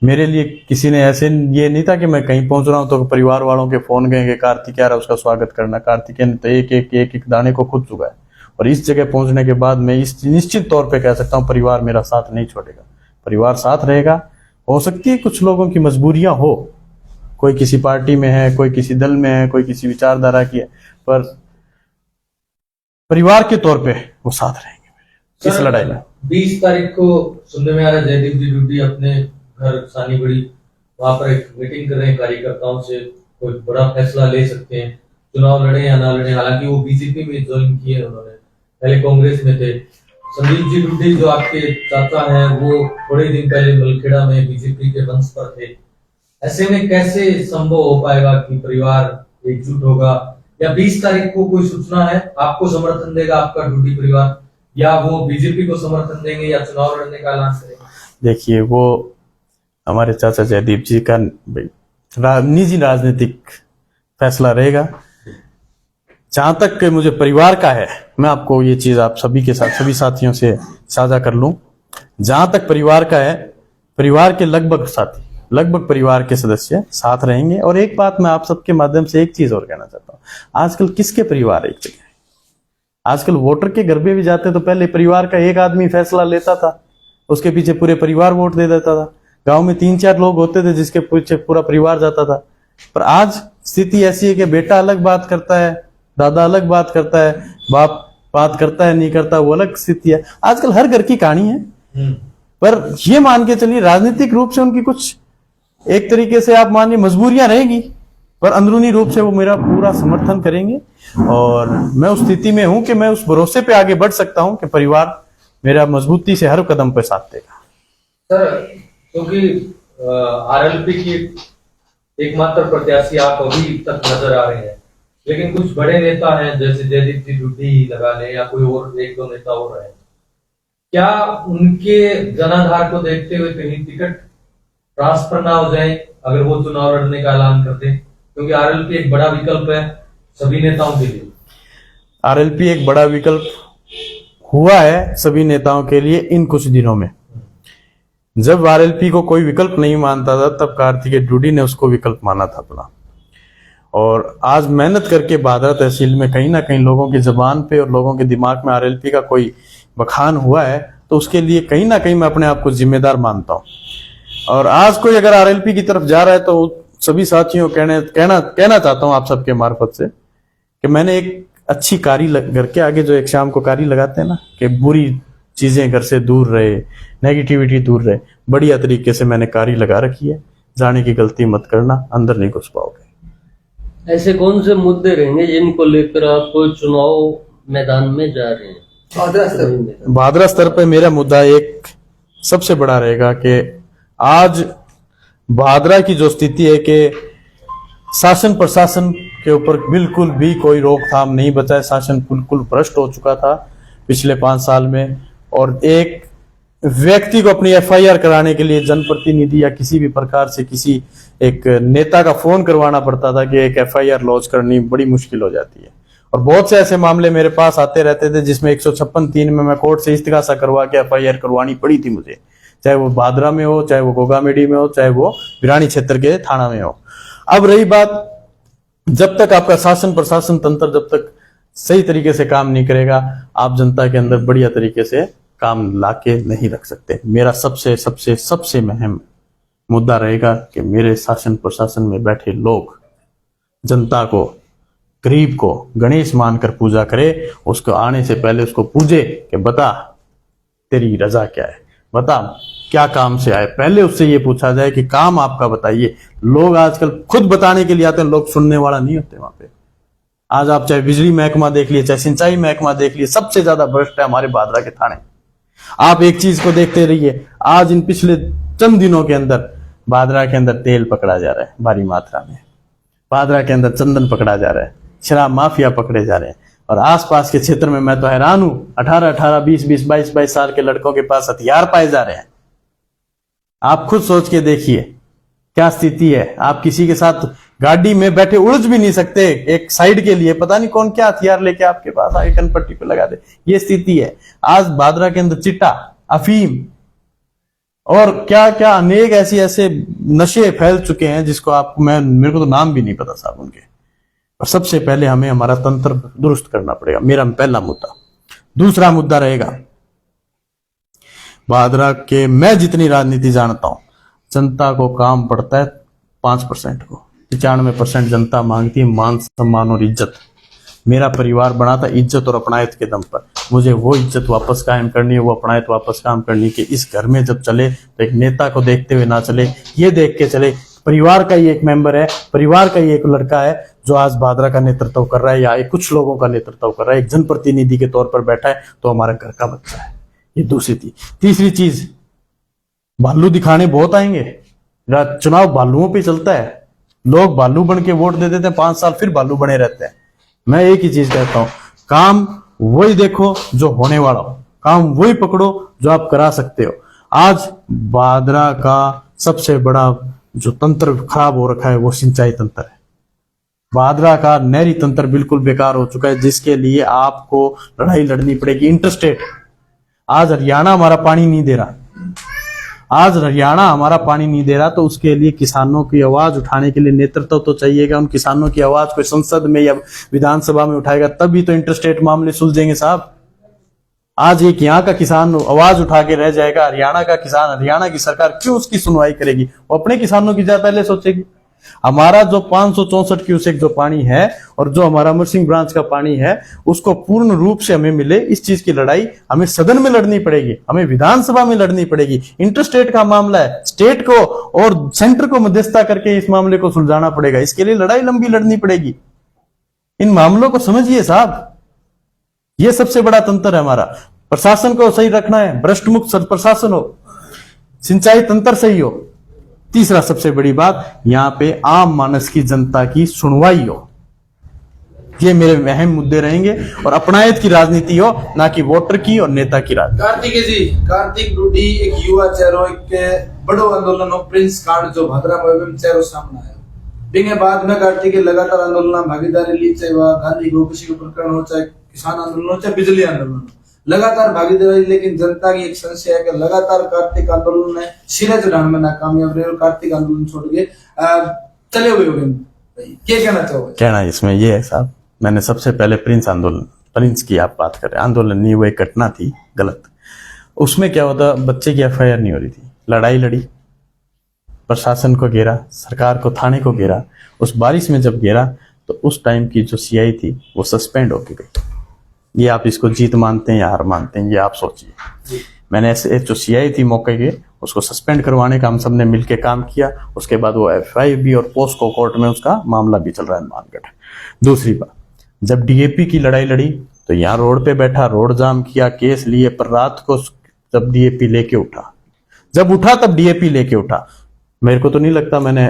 मेरे लिए किसी ने ऐसे ये नहीं था कि मैं कहीं पहुंच रहा हूं तो परिवार वालों के फोन गए कि कार्तिक आ रहा, उसका स्वागत करना। कार्तिक ने तो एक दाने को खुद चुका है, और इस जगह पहुंचने के बाद मैं इस निश्चित तौर पे कह सकता हूं परिवार मेरा साथ नहीं छोड़ेगा, परिवार साथ रहेगा। हो सकती है कुछ लोगों की मजबूरियां हो, कोई किसी पार्टी में है, कोई किसी दल में है, कोई किसी विचारधारा की है, पर परिवार के तौर पे वो साथ रहेंगे इस लड़ाई में। 20 तारीख को सुनने में आ रहा है जयदीप जी डूडी अपने घर सानीबड़ी वहां पर एक मीटिंग कर रहे हैं कार्यकर्ताओं से, कोई बड़ा फैसला ले सकते हैं, चुनाव लड़े या ना लड़े। हालांकि वो बीजेपी में ज्वाइन किए, उन्होंने पहले कांग्रेस में थे। संदीप जी डूडी जो आपके चाचा हैं वो थोड़े दिन पहले मलखेड़ा में बीजेपी के मंच पर थे। ऐसे में कैसे संभव हो पाएगा कि परिवार एकजुट होगा? या 20 तारीख को कोई सूचना है आपको समर्थन देगा आपका डूडी परिवार, या वो बीजेपी को समर्थन देंगे या चुनाव लड़ने का ऐलान करेंगे? देखिए, वो हमारे चाचा जयदीप जी का निजी राजनीतिक फैसला रहेगा। जहां तक कि मुझे परिवार का है, मैं आपको ये चीज आप सभी के साथ, सभी साथियों से साझा कर लूं। जहां तक परिवार का है, परिवार के लगभग साथी, लगभग परिवार के सदस्य साथ रहेंगे। और एक बात मैं आप सबके माध्यम से एक चीज और कहना चाहता हूं, आजकल किसके परिवार एक जगह है? आजकल वोटर के घर पे भी जाते हैं तो पहले परिवार का एक आदमी फैसला लेता था, उसके पीछे पूरे परिवार वोट दे देता था। गांव में 3-4 लोग होते थे जिसके पीछे पूरा परिवार जाता था। पर आज स्थिति ऐसी है कि बेटा अलग बात करता है, दादा अलग बात करता है, बाप बात करता है नहीं करता, वो अलग स्थिति है। आजकल हर घर की कहानी है। पर ये मान के चलिए राजनीतिक रूप से उनकी कुछ एक तरीके से आप मानिए मजबूरियां रहेंगी, पर अंदरूनी रूप से वो मेरा पूरा समर्थन करेंगे। और मैं उस स्थिति में हूं कि मैं उस भरोसे पे आगे बढ़ सकता हूं कि परिवार मेरा मजबूती से हर कदम पे साथ देगा। सर, क्योंकि आरएलपी की एकमात्र प्रत्याशी आप अभी तक नजर आ रहे हैं, लेकिन कुछ बड़े नेता हैं जैसे जयदीप जी डूडी लगा ले या कोई और 1-2 नेता और रहे, क्या उनके जनाधार को देखते हुए कहीं टिकट ट्रांसफर ना हो जाए अगर वो चुनाव लड़ने का ऐलान कर दे? क्योंकि आरएलपी एक बड़ा विकल्प है सभी नेताओं के लिए। आरएलपी एक बड़ा विकल्प हुआ है सभी नेताओं के लिए इन कुछ दिनों में। जब आरएलपी को कोई विकल्प नहीं मानता था तब कार्तिकेय डूडी ने उसको विकल्प माना था अपना। और आज मेहनत करके भादरा तहसील में कहीं ना कहीं लोगों की जबान पे और लोगों के दिमाग में आरएलपी का कोई बखान हुआ है, तो उसके लिए कहीं ना कहीं मैं अपने आप को जिम्मेदार मानता हूं। और आज कोई अगर आरएलपी की तरफ जा रहा है तो सभी साथियों कहना चाहता हूं आप सबके मार्फत से कि मैंने एक अच्छी कारी घर के आगे जो एक शाम को कारी लगाते हैं ना, कि बुरी चीजें घर से दूर रहे, नेगेटिविटी दूर रहे, बढ़िया तरीके से मैंने कारी लगा रखी है। जाने की गलती मत करना, अंदर नहीं घुस पाओगे। ऐसे कौन से मुद्दे रहेंगे जिनको लेकर आप चुनाव मैदान में जा रहे हैं? भादरा स्तर पे मेरा मुद्दा एक सबसे बड़ा रहेगा कि आज भादरा की जो स्थिति है कि शासन प्रशासन के ऊपर बिल्कुल भी कोई रोकथाम नहीं बचा है। शासन बिल्कुल भ्रष्ट हो चुका था पिछले 5 साल में, और एक व्यक्ति को अपनी एफआईआर कराने के लिए जनप्रतिनिधि या किसी भी प्रकार से किसी एक नेता का फोन करवाना पड़ता था कि एक एफआईआर लॉन्च करनी बड़ी मुश्किल हो जाती है। और बहुत से ऐसे मामले मेरे पास आते रहते थे जिसमें 156(3) में मैं कोर्ट से इस्तिगासा करवा के एफआईआर करवानी पड़ी थी मुझे, चाहे वो भादरा में हो, चाहे वो गोगामेडी में हो, चाहे वो बिरानी क्षेत्र के थाना में हो। अब रही बात, जब तक आपका शासन प्रशासन तंत्र जब तक सही तरीके से काम नहीं करेगा, आप जनता के अंदर बढ़िया तरीके से काम लाके नहीं रख सकते। मेरा सबसे सबसे सबसे अहम मुद्दा रहेगा कि मेरे शासन प्रशासन में बैठे लोग जनता को, गरीब को गणेश मानकर पूजा करे, उसको आने से पहले उसको पूजे कि बता तेरी रजा क्या है, बता क्या काम से आए। पहले उससे ये पूछा जाए कि काम आपका बताइए। लोग आजकल खुद बताने के लिए आते हैं, लोग सुनने वाला नहीं होते वहां पे। आज आप चाहे बिजली महकमा देख लिए, चाहे सिंचाई महकमा देख लिए, सबसे ज्यादा भ्रष्ट है हमारे भादरा के थाने। आप एक चीज को देखते रहिए, आज इन पिछले चंद दिनों के अंदर भादरा के अंदर तेल पकड़ा जा रहा है भारी मात्रा में, भादरा के अंदर चंदन पकड़ा जा रहा है, शराब माफिया पकड़े जा रहे हैं, और आसपास के क्षेत्र में मैं तो हैरान हूं, 18-18, 20-20, 22-22 साल के लड़कों के पास हथियार पाए जा रहे हैं। आप खुद सोच के देखिए क्या स्थिति है। आप किसी के साथ गाड़ी में बैठे उलझ भी नहीं सकते एक साइड के लिए, पता नहीं कौन क्या हथियार लेके आपके पास आए, कनपट्टी पे लगा दे। ये स्थिति है आज भादरा के अंदर। चिट्टा, अफीम और क्या क्या अनेक ऐसे नशे फैल चुके हैं जिसको आपको मेरे को तो नाम भी नहीं पता साहब उनके। और सबसे पहले हमें हमारा तंत्र दुरुस्त करना पड़ेगा, मेरा पहला मुद्दा। दूसरा मुद्दा रहेगा भादरा के, मैं जितनी राजनीति जानता हूं, जनता को काम पड़ता है 5% को, 95% जनता मांगती है मान सम्मान और इज्जत। मेरा परिवार बना था इज्जत और अपनायत के दम पर। मुझे वो इज्जत वापस कायम करनी है, वो अपनायत वापस काम करनी है कि इस घर में जब चले तो एक नेता को देखते हुए ना चले, ये देख के चले परिवार का ही एक मेंबर है, परिवार का ही एक लड़का है जो आज भादरा का नेतृत्व कर रहा है या कुछ लोगों का नेतृत्व कर रहा है, एक जनप्रतिनिधि के तौर पर बैठा है, तो हमारा घर का बच्चा है। ये दूसरी थी। तीसरी चीज, भालू दिखाने बहुत आएंगे, चुनाव भालुओं पे चलता है। लोग भालू बन के वोट दे देते हैं, 5 साल फिर भालू बने रहते हैं। मैं एक ही चीज कहता हूं, काम वही देखो जो होने वाला हो, काम वही पकड़ो जो आप करा सकते हो। आज भादरा का सबसे बड़ा जो तंत्र खराब हो रखा है वो सिंचाई तंत्र है। भादरा का नहरी तंत्र बिल्कुल बेकार हो चुका है, जिसके लिए आपको लड़ाई लड़नी पड़ेगी। इंटरस्टेट, आज हरियाणा हमारा पानी नहीं दे रहा, आज हरियाणा हमारा पानी नहीं दे रहा, तो उसके लिए किसानों की आवाज उठाने के लिए नेतृत्व तो चाहिएगा। उन किसानों की आवाज कोई संसद में या विधानसभा में उठाएगा, तभी तो इंटरस्टेट मामले सुलझेंगे साहब। आज एक यहाँ का किसान आवाज उठा के रह जाएगा, हरियाणा का किसान, हरियाणा की सरकार क्यों उसकी सुनवाई करेगी? वो अपने किसानों की ज्यादा पहले सोचेगी। हमारा जो 564 क्यूसेक जो पानी है और जो हमारा अमरसिंह ब्रांच का पानी है, उसको पूर्ण रूप से हमें मिले, इस चीज की लड़ाई हमें सदन में लड़नी पड़ेगी, हमें विधानसभा में लड़नी पड़ेगी। इंटरस्टेट का मामला है, स्टेट को और सेंटर को मध्यस्थता करके इस मामले को सुलझाना पड़ेगा। इसके लिए लड़ाई लंबी लड़नी पड़ेगी। इन मामलों को समझिए साहब, ये सबसे बड़ा तंत्र है हमारा। प्रशासन को सही रखना है, भ्रष्ट मुक्त प्रशासन हो, सिंचाई तंत्र सही हो। तीसरा सबसे बड़ी बात, यहाँ पे आम मानस की जनता की सुनवाई हो। ये मेरे अहम मुद्दे रहेंगे और अपनायत की राजनीति हो, ना कि वोटर की और नेता की राजनीति। कार्तिक डूडी एक युवा चेहरो, एक बड़ो आंदोलन प्रिंस कार्ड जो भादरा में चेहरो सामने आया। बिंगे बाद में कार्तिक के लगातार आंदोलन भागीदारी ली, चाहे वह गांधी गोकुशी के प्रकरण हो, चाहे किसान आंदोलन हो, चाहे बिजली आंदोलन हो, लगातार भागीदारी। लेकिन जनता की एक संशय है कि लगातार कार्तिक आंदोलन में सिरे चढ़ाने में नाकामयाब रहे और कार्तिक आंदोलन छोड़ के चले हुए हो गए। क्या कहना चाहोगे? कहना इसमें यह है साहब, मैंने सबसे पहले प्रिंस की आप बात करें, आंदोलन नहीं, वो एक घटना थी गलत। उसमें क्या होता, बच्चे की एफआईआर नहीं हो रही थी, लड़ाई लड़ी, प्रशासन को घेरा, सरकार को, थाने को घेरा। उस बारिश में जब घेरा तो उस टाइम की जो सीआई थी वो सस्पेंड होके गई। ये आप इसको जीत मानते हैं या हार मानते हैं, ये आप सोचिए। मैंने ऐसे जो सीआई थी मौके के, उसको सस्पेंड करवाने का हम सब ने मिलकर काम किया। उसके बाद वो एफआई भी और पोस्को कोर्ट में उसका मामला भी चल रहा है मानगढ़। दूसरी बात, जब डीएपी की लड़ाई लड़ी तो यहाँ रोड पे बैठा, रोड जाम किया, केस लिए, पर रात को जब डीएपी लेके उठा, जब उठा तब डीएपी लेके उठा। मेरे को तो नहीं लगता मैंने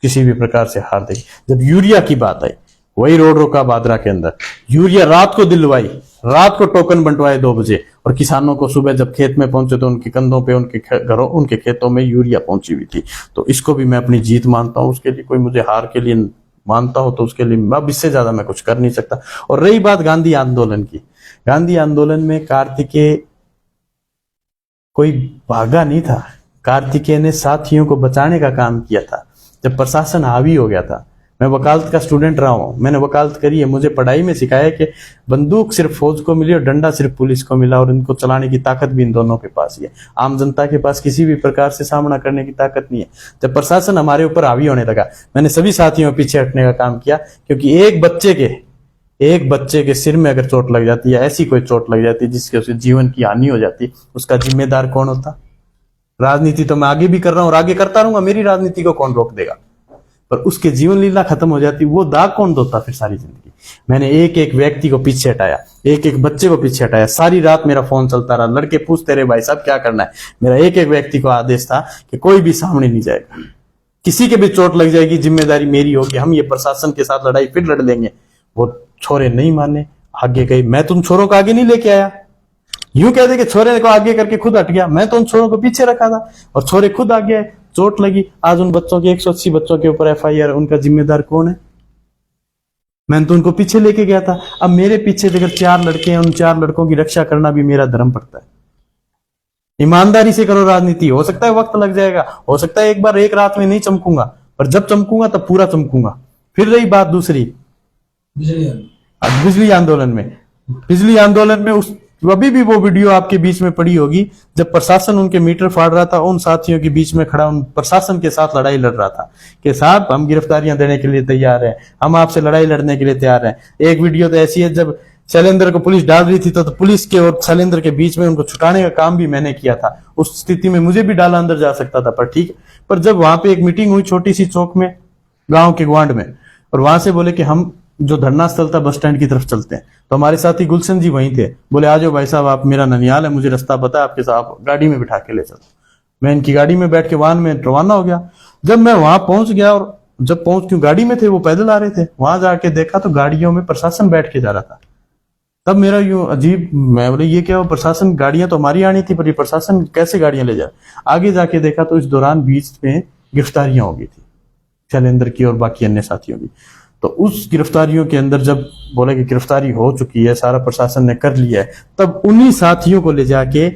किसी भी प्रकार से हार देखी। जब यूरिया की बात आई, वही रोड रोका बादरा के अंदर, यूरिया रात को दिलवाई, रात को टोकन बंटवाए 2 बजे, और किसानों को सुबह जब खेत में पहुंचे तो उनके कंधों पे, उनके घरों, उनके खेतों में यूरिया पहुंची हुई थी। तो इसको भी मैं अपनी जीत मानता हूं। उसके लिए कोई मुझे हार के लिए मानता हो तो उसके लिए अब इससे ज्यादा मैं कुछ कर नहीं सकता। और रही बात गांधी आंदोलन की, गांधी आंदोलन में कार्तिकेय कोई भागा नहीं था। कार्तिकेय ने साथियों को बचाने का काम किया था। जब प्रशासन हावी हो गया था, मैं वकालत का स्टूडेंट रहा हूं, मैंने वकालत करी है, मुझे पढ़ाई में सिखाया कि बंदूक सिर्फ फौज को मिली और डंडा सिर्फ पुलिस को मिला, और इनको चलाने की ताकत भी इन दोनों के पास ही है। आम जनता के पास किसी भी प्रकार से सामना करने की ताकत नहीं है। जब प्रशासन हमारे ऊपर हावी होने लगा, मैंने सभी साथियों पीछे हटने का काम किया, क्योंकि एक बच्चे के सिर में अगर चोट लग जाती है, ऐसी कोई चोट लग जाती है जिसके उसके जीवन की हानि हो जाती, उसका जिम्मेदार कौन होता? राजनीति तो मैं आगे भी कर रहा हूं और आगे करता रहूंगा, मेरी राजनीति को कौन रोक देगा? पर उसके जीवन लीला खत्म हो जाती, वो दाग कौन धोता फिर सारी जिंदगी? मैंने एक एक व्यक्ति को पीछे हटाया, एक एक बच्चे को पीछे हटाया। सारी रात मेरा फोन चलता रहा, लड़के पूछते रहे भाई साहब क्या करना है। मेरा एक एक व्यक्ति को आदेश था कि कोई भी सामने नहीं जाएगा, किसी के भी चोट लग जाएगी जिम्मेदारी मेरी होगी, हम ये प्रशासन के साथ लड़ाई फिर लड़ लेंगे। वो छोरे नहीं माने, आगे गए। मैं तो उन छोरों को आगे नहीं लेके आया, यूं कहते कि छोरे को आगे करके खुद हट गया। मैं तो उन छोरों को पीछे रखा था और छोरे खुद आगे आए, चोट लगी। आज उन बच्चों के 180 बच्चों के ऊपर एफआईआर, उनका जिम्मेदार कौन है? मैंने तो उनको पीछे लेके गया था। अब मेरे पीछे अगर 4 लड़के हैं, उन 4 लड़कों की रक्षा करना भी मेरा धर्म पड़ता है। ईमानदारी से करो राजनीति। हो सकता है वक्त लग जाएगा, हो सकता है एक बार एक रात में नहीं चमकूंगा, पर जब चमकूंगा तब पूरा चमकूंगा। फिर रही बात दूसरी, बिजली आंदोलन में उस अभी भी वो वीडियो आपके बीच में पड़ी होगी, जब प्रशासन उनके मीटर फाड़ रहा था, उन साथियों के बीच में खड़ा उन प्रशासन के साथ लड़ाई लड़ रहा था कि साहब हम गिरफ्तारियां देने के लिए तैयार हैं, हम आपसे लड़ाई लड़ने के लिए तैयार हैं। एक वीडियो तो ऐसी है जब शैलेंद्र को पुलिस डाल रही थी तो पुलिस के और शैलेंद्र के बीच में उनको छुटाने का काम भी मैंने किया था। उस स्थिति में मुझे भी डाला अंदर जा सकता था, पर ठीक। पर जब वहां पे एक मीटिंग हुई छोटी सी चौक में, गांव के ग्वांड में, और वहां से बोले कि हम जो धरना स्थल था बस स्टैंड की तरफ चलते हैं, तो हमारे साथी गुलशन जी वहीं थे। बोले आ जाओ भाई साहब, आप, मेरा ननियाल है, मुझे रास्ता पता है, आपके साथ गाड़ी में बिठा के ले चलो। मैं इनकी गाड़ी में बैठ के वाहन में रवाना हो गया। जब मैं वहां पहुंच गया, और जब पहुंच, क्यों गाड़ी में थे, वो पैदल आ रहे थे, वहां जाके देखा तो गाड़ियों में प्रशासन बैठ के जा रहा था। तब मेरा यूं अजीब, मैं बोले ये क्या हो, प्रशासन, गाड़ियां तो हमारी आनी थी, पर ये प्रशासन कैसे गाड़ियां ले जाए। आगे जाके देखा तो इस दौरान बीच में गिरफ्तारियां हो गई थी शैलेंद्र की और बाकी अन्य साथियों की। तो उस गिरफ्तारियों के अंदर जब बोले कि गिरफ्तारी हो चुकी है, सारा प्रशासन ने कर लिया है, तब उन्हीं साथियों को ले जाके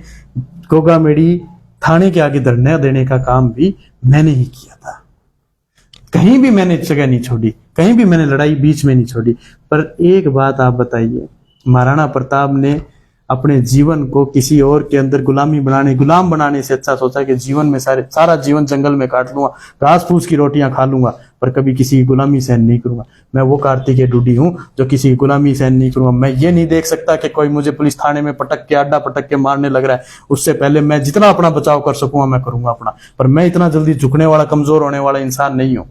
गोगामेड़ी थाने के आगे धरना देने का काम भी मैंने ही किया था। कहीं भी मैंने जगह नहीं छोड़ी, कहीं भी मैंने लड़ाई बीच में नहीं छोड़ी। पर एक बात आप बताइए, महाराणा प्रताप ने अपने जीवन को किसी और के अंदर गुलाम बनाने से अच्छा सोचा कि जीवन में सारा जीवन जंगल में काट लूंगा, घास फूस की रोटियां खा लूंगा, पर कभी किसी की गुलामी सहन नहीं करूंगा। मैं वो कार्तिकेय डूडी हूं जो किसी की गुलामी सहन नहीं करूंगा। मैं ये नहीं देख सकता कि कोई मुझे पुलिस थाने में पटक के, अड्डा पटक के मारने लग रहा है, उससे पहले मैं जितना अपना बचाव कर सकूंगा मैं करूंगा अपना। पर मैं इतना जल्दी झुकने वाला, कमजोर होने वाला इंसान नहीं हूं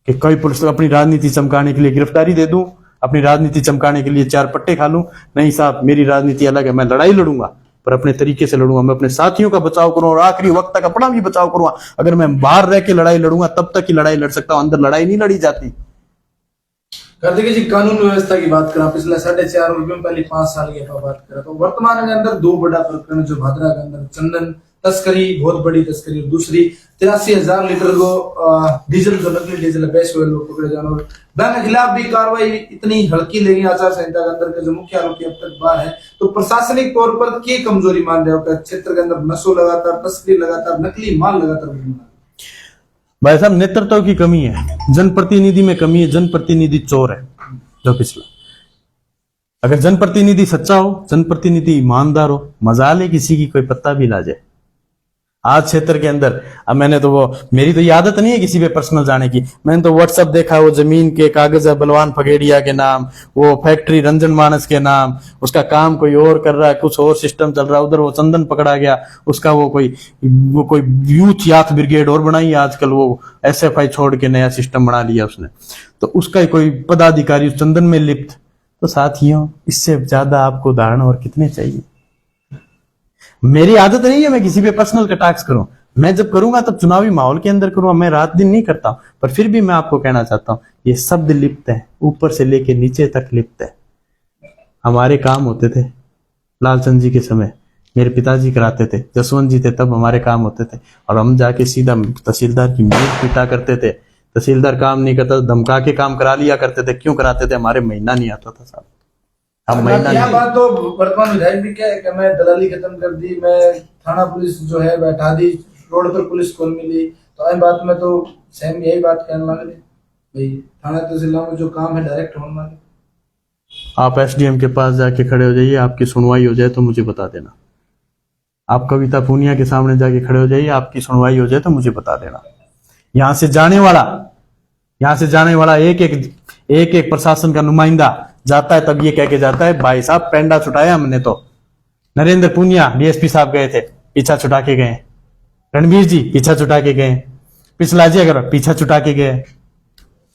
कि कोई पुलिस अपनी राजनीति चमकाने के लिए गिरफ्तारी दे दूं, अपनी राजनीति चमकाने के लिए 4 पट्टे खा लूं। नहीं साहब, मेरी राजनीति अलग है। मैं लड़ाई लड़ूंगा, पर अपने तरीके से लड़ूंगा। मैं अपने साथियों का बचाव करूंगा और आखिरी वक्त तक अपना भी बचाव करूंगा। अगर मैं बाहर रह के लड़ाई लड़ूंगा तब तक ही लड़ाई लड़ सकता हूं, अंदर लड़ाई नहीं लड़ी जाती। कार्तिकेय जी, कानून व्यवस्था की बात करा, पिछले 4.5 वर्ष में पहले 5 साल की बात करा, तो वर्तमान के अंदर 2 बड़ा प्रकरण जो भादरा के अंदर चंदन तस्करी, बहुत बड़ी तस्करी, और दूसरी 83,000 लीटर को डीजल, जो नकली डीजल बेस ऑयल पकड़े जाना, और बैंक खिलाफ भी कार्रवाई इतनी हल्की लेगी आचार संहिता के अंदर के जो मुख्य आरोपी अब तक बाहर है। तो प्रशासनिक तौर पर क्या कमजोरी मान रहे हो क्षेत्र के अंदर? नशो लगातार, तस्करी लगातार, नकली माल लगातार। भाई साहब, नेतृत्व की कमी है, जनप्रतिनिधि में कमी है। जनप्रतिनिधि चोर है जो पिछला। अगर जनप्रतिनिधि सच्चा हो, जनप्रतिनिधि ईमानदार हो, मजाल है किसी की कोई पत्ता भी ला जाए, आज क्षेत्र के अंदर, अब मैंने तो वो, मेरी तो ये आदत नहीं है किसी पे पर्सनल जाने की, मैंने तो व्हाट्सएप देखा, वो जमीन के कागज है बलवान फगेड़िया के नाम, वो फैक्ट्री रंजन मानस के नाम, उसका काम कोई और कर रहा है, कुछ और सिस्टम चल रहा है, उधर वो चंदन पकड़ा गया, उसका वो कोई यूथ याथ ब्रिगेड और बनाई है आजकल, वो SFI छोड़ के नया सिस्टम बना लिया उसने, तो उसका कोई पदाधिकारी उस चंदन में लिप्त। तो साथियों, इससे ज्यादा आपको उदाहरण और कितने चाहिए। मेरी आदत नहीं है मैं किसी पे पर्सनल कटाक्ष करूं, मैं जब करूंगा तब चुनावी माहौल के अंदर करूंगा, मैं रात दिन नहीं करता, पर फिर भी मैं आपको कहना चाहता हूं, ये शब्द लिप्त है, ऊपर से लेके नीचे तक लिप्त है। हमारे काम होते थे लालचंद जी के समय, मेरे पिताजी कराते थे, जसवंत जी थे तब हमारे काम होते थे, और हम जाके सीधा तहसीलदार की मेज पीटा करते थे। तहसीलदार काम नहीं करता, धमका के काम करा लिया करते थे। क्यों कराते थे? हमारे महीना नहीं आता था साहब, अब महीना यह नहीं। बात तो वर्तमान विधायक भी क्या है कि मैं दलाली खत्म कर दी, मैं थाना पुलिस जो है बैठा दी, रोड पर पुलिस कौन मिली, तो इन बात में तो सेम यही बात कहने लगे भाई, थाना तहसील में जो काम है डायरेक्ट होने लगे। आप SDM के पास जाके खड़े हो जाइए, आपकी सुनवाई हो जाए तो मुझे बता देना। आप कविता पूनिया के सामने जाके खड़े हो जाइए, आपकी सुनवाई हो जाए तो मुझे बता देना। यहाँ से जाने वाला एक प्रशासन का नुमाइंदा जाता है, तब ये कह के जाता है, भाई साहब पेंडा छुटाया हमने तो। नरेंद्र पूनिया DSP साहब गए थे, पीछा छुटा के गए। रणबीर जी पीछा छुटा के गए। पिछला जी अगर पीछा छुटा के गए।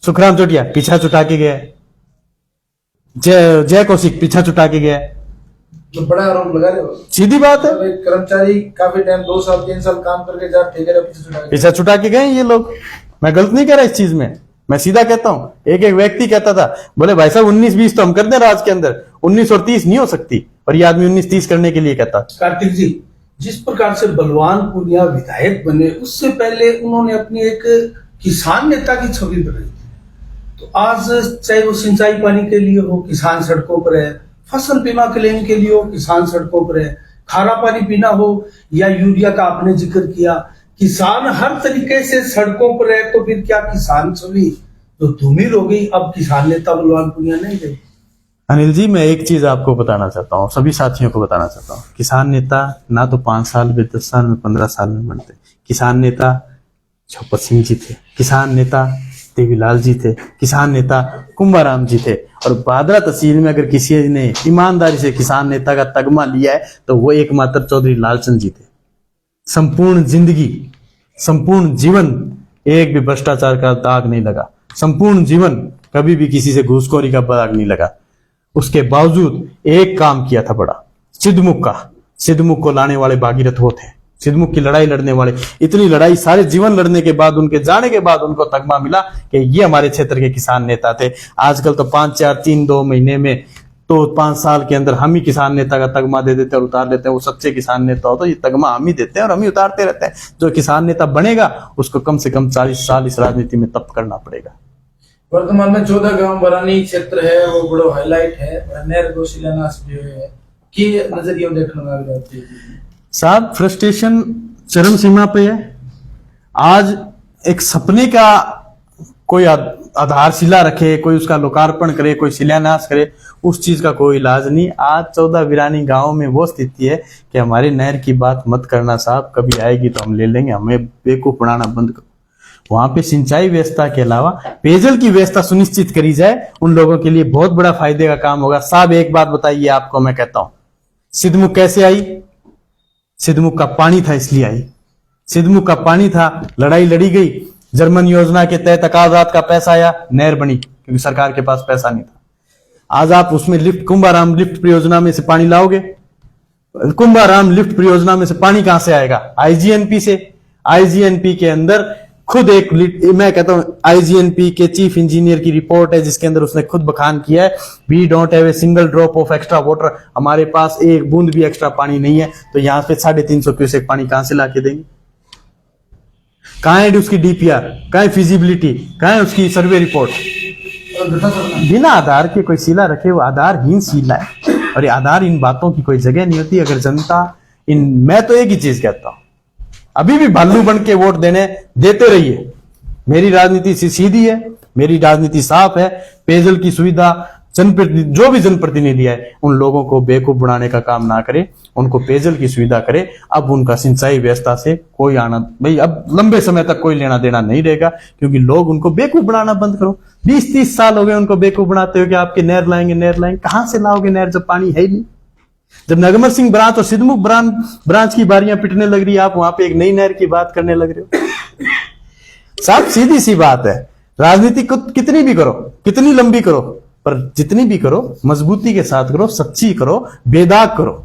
सुखराम चोटिया पीछा छुटा के गए। जय कौशिक पीछा छुटा के गए। तो बड़ा आरोप लगा रहे हो। सीधी बात है, एक कर्मचारी काफी टाइम 2 साल 3 साल काम करके जा ठेकेदार पीछा छुटा के गए ये लोग। मैं गलत नहीं कह रहा इस चीज में, मैं सीधा कहता हूं। एक व्यक्ति कहता था, बोले भाई साहब 19-20 तो हम करते हैं राज के अंदर, 19 और 30 नहीं हो सकती, और ये आदमी 19-30 करने के लिए कहता। कार्तिक जी, जिस प्रकार से बलवान पूनिया विधायक बने, उससे पहले उन्होंने अपनी एक किसान नेता की छवि बनाई। तो आज चाहे वो सिंचाई पानी के लिए हो, किसान सड़कों पर है, फसल बीमा क्लेम के लिए हो, किसान सड़कों पर है, खारा पानी पीना हो या यूरिया का आपने जिक्र किया, किसान हर तरीके से सड़कों पर है। तो फिर क्या किसान छवि तो धूमिल हो गई? अब किसान नेता बलवान पूनिया नहीं रहे। अनिल जी, मैं एक चीज आपको बताना चाहता हूँ, सभी साथियों को बताना चाहता हूँ, किसान नेता ना तो 5 साल में, 10 साल में, 15 साल में बनते। किसान नेता छप्पर सिंह जी थे, किसान नेता देवीलाल जी थे, किसान नेता कुंभाराम जी थे। और बादरा तहसील में अगर किसी ने ईमानदारी से किसान नेता का तगमा लिया है तो वो एकमात्र चौधरी लालचंद जी थे। संपूर्ण जिंदगी, संपूर्ण जीवन एक भी भ्रष्टाचार का दाग नहीं लगा, संपूर्ण जीवन कभी भी किसी से घूसखोरी का दाग नहीं लगा। उसके बावजूद एक काम किया था बड़ा, सिद्धमुख को लाने वाले भागीरथ वो थे। सिद्धमुख की लड़ाई लड़ने वाले, इतनी लड़ाई सारे जीवन लड़ने के बाद, उनके जाने के बाद उनको तगमा मिला कि ये हमारे क्षेत्र के किसान नेता थे। आजकल तो 5-4-3-2 महीने में तो 5 साल के अंदर हम ही किसान नेता का तगमा दे देते हैं और उतार देते हैं। वो सच्चे किसान नेता हो तो ये तगमा हम ही देते हैं और हम ही उतारते रहते हैं। जो किसान नेता बनेगा उसको कम से कम 40 साल इस राजनीति में तप करना पड़ेगा। वर्तमान में 14 गांव बरानी क्षेत्र है, वो बड़ो हाईलाइट है, नहर को शिलान्यास भी है कि नजरिए देखने में आ जाती है। साहब, फ्रस्ट्रेशन चरम सीमा पे है। आज एक सपने का कोई आधारशिला रखे, कोई उसका लोकार्पण करे, कोई शिलान्यास करे, उस चीज का कोई इलाज नहीं। आज 14 वीरानी गांव में वो स्थिति है कि हमारे नहर की बात मत करना साहब, कभी आएगी तो हम ले लेंगे, हमें बेवकूफ बनाना बंद करो। वहां पे सिंचाई व्यवस्था के अलावा पेयजल की व्यवस्था सुनिश्चित करी जाए, उन लोगों के लिए बहुत बड़ा फायदे का काम होगा। साहब एक बात बताइए आपको, मैं कहता हूं, सिद्धमुख कैसे आई? सिद्धमुख का पानी था इसलिए आई। सिद्धमुख का पानी था, लड़ाई लड़ी गई, जर्मन योजना के तहत अकाजात का पैसा आया, नहर बनी, क्योंकि सरकार के पास पैसा नहीं था। आज आप उसमें लिफ्ट, कुंभाराम लिफ्ट परियोजना में से पानी लाओगे, कुंभाराम लिफ्ट परियोजना में से पानी कहां से आएगा? IGNP से। IGNP के अंदर खुद एक, मैं कहता हूं IGNP के चीफ इंजीनियर की रिपोर्ट है जिसके अंदर उसने खुद बखान किया है, we don't have a single drop of extra water, हमारे पास एक बूंद भी एक्स्ट्रा पानी नहीं है। तो यहां पे 350 क्यूसेक पानी कहां से लाके देंगे? कहां है उसकी DPR, कहां है फिजिबिलिटी, कहां है उसकी सर्वे रिपोर्ट? बिना आधार के कोई शिला रखे वो आधारहीन शिला है, और ये आधार इन बातों की कोई जगह नहीं होती। अगर जनता मैं तो एक ही चीज कहता हूं, अभी भी भालू बन के वोट देते रहिए। मेरी राजनीति सीधी है, मेरी राजनीति साफ है। पेयजल की सुविधा जो भी जनप्रतिनिधि है उन लोगों को बेवकूफ बनाने का काम ना करे, उनको पेयजल की सुविधा करे। अब उनका सिंचाई व्यवस्था से कोई आना, भाई अब लंबे समय तक कोई लेना देना नहीं रहेगा, क्योंकि लोग उनको बेवकूफ बनाना बंद करो। 20-30 साल हो गए उनको बेवकूफ बनाते हो कि आपके नहर लाएंगे। कहां से लाओगे नहर जब पानी है ही नहीं? जब नगमर सिंह ब्रांच और सिद्धमुख ब्रांच की बारियां पिटने लग रही है, आप वहां पे एक नई नहर की बात करने लग रहे हो। साहब सीधी सी बात है, राजनीति को कितनी भी करो, कितनी लंबी करो, पर जितनी भी करो मजबूती के साथ करो, सच्ची करो, बेदाग करो।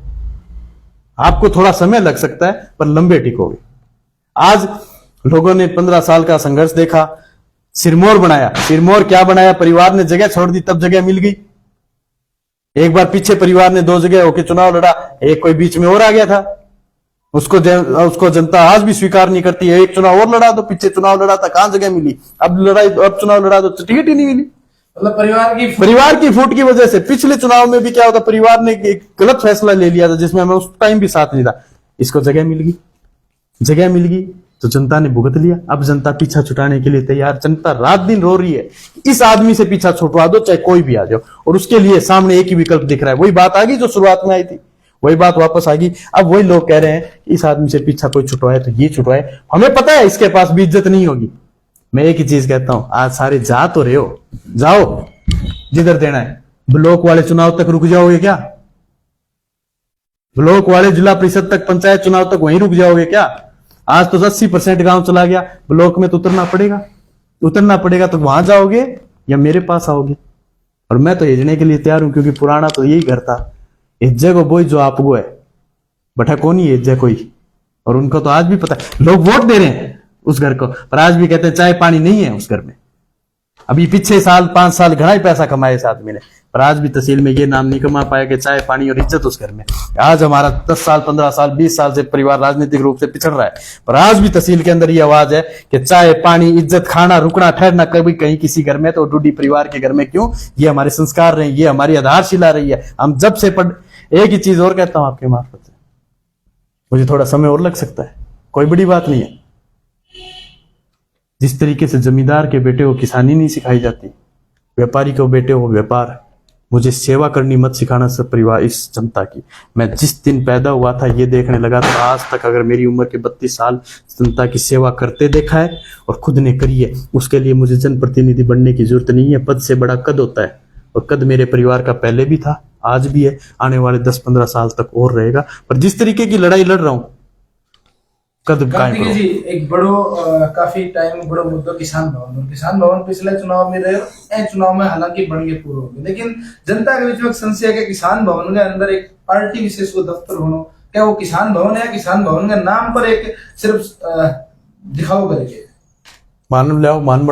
आपको थोड़ा समय लग सकता है पर लंबे टिकोगे। आज लोगों ने 15 साल का संघर्ष देखा, सिरमौर बनाया। सिरमौर क्या बनाया? परिवार ने जगह छोड़ दी तब जगह मिल गई। एक बार पीछे परिवार ने 2 जगह होकर चुनाव लड़ा, एक कोई बीच में और आ गया था, उसको जनता आज भी स्वीकार नहीं करती है। एक चुनाव और लड़ा तो पीछे चुनाव लड़ा था, कहां जगह मिली? अब चुनाव लड़ा तो टिकट ही नहीं मिली। मतलब परिवार की फूट की वजह से पिछले चुनाव में भी क्या होता, परिवार ने एक गलत फैसला ले लिया था जिसमें हमें उस टाइम भी साथ नहीं था। इसको जगह मिल गई तो जनता ने भुगत लिया। अब जनता पीछा छुटाने के लिए तैयार, जनता रात दिन रो रही है, इस आदमी से पीछा छुटवा दो चाहे कोई भी आ जाओ, और उसके लिए सामने एक ही विकल्प दिख रहा है। वही बात आ गई जो शुरुआत में आई थी, वही बात वापस आ गई। अब वही लोग कह रहे हैं इस आदमी से पीछा कोई छुटवाए तो ये छुटवाए। हमें पता है इसके पास भी इज्जत नहीं होगी। मैं एक ही चीज कहता हूं, आज सारे जा तो रहे हो, जाओ जिधर देना है। ब्लॉक वाले चुनाव तक रुक जाओगे क्या? ब्लॉक वाले जिला परिषद तक, पंचायत चुनाव तक वहीं रुक जाओगे क्या? आज तो 80% गांव चला गया, ब्लॉक में तो उतरना पड़ेगा। तो वहां जाओगे या मेरे पास आओगे? और मैं तो भेजने के लिए तैयार हूं, क्योंकि पुराना तो यही घर था, इज्जे को बोई जो आपको है, बटा कौन ही इज्जे कोई। और उनको तो आज भी पता है, लोग वोट दे रहे हैं उस घर को, पर आज भी कहते हैं चाय पानी नहीं है उस घर में। अभी पिछले साल 5 साल घना ही पैसा कमाया इस आदमी ने, पर आज भी तहसील में ये नाम नहीं कमा पाया कि चाय पानी और इज्जत उस घर में। आज हमारा 10 साल 15 साल 20 साल से परिवार राजनीतिक रूप से पिछड़ रहा है, पर आज भी तहसील के अंदर ये आवाज है कि चाय पानी इज्जत, खाना रुकना ठहरना कभी कहीं किसी घर में तो डूडी परिवार के घर में क्यों? ये हमारे संस्कार रहे, ये हमारी आधारशिला रही है। हम जब से एक ही चीज और कहता हूं आपके मार्फत से, मुझे थोड़ा समय और लग सकता है, कोई बड़ी बात नहीं है। जिस तरीके से जमींदार के बेटे को किसानी नहीं सिखाई जाती, व्यापारी को बेटे को व्यापार, मुझे सेवा करनी मत सिखाना सब परिवार इस जनता की। मैं जिस दिन पैदा हुआ था ये देखने लगा, तो आज तक अगर मेरी उम्र के 32 साल जनता की सेवा करते देखा है और खुद ने करी है। उसके लिए मुझे जनप्रतिनिधि बनने की जरूरत नहीं है। पद से बड़ा कद होता है, और कद मेरे परिवार का पहले भी था, आज भी है, आने वाले 10-15 साल तक और रहेगा। पर जिस तरीके की लड़ाई लड़ रहा हूं, कद कायम जी एक काफी टाइम बड़ो मुद्दा किसान भवन पिछले चुनाव में रहे, चुनाव में हालांकि बन के पूरा हो गए, लेकिन जनता के बीच में संशय है किसान भवन के अंदर एक पार्टी विशेष को दफ्तर होना, क्या वो किसान भवन है? किसान भवन के नाम पर एक सिर्फ दिखाओ करके मान लाओ, मान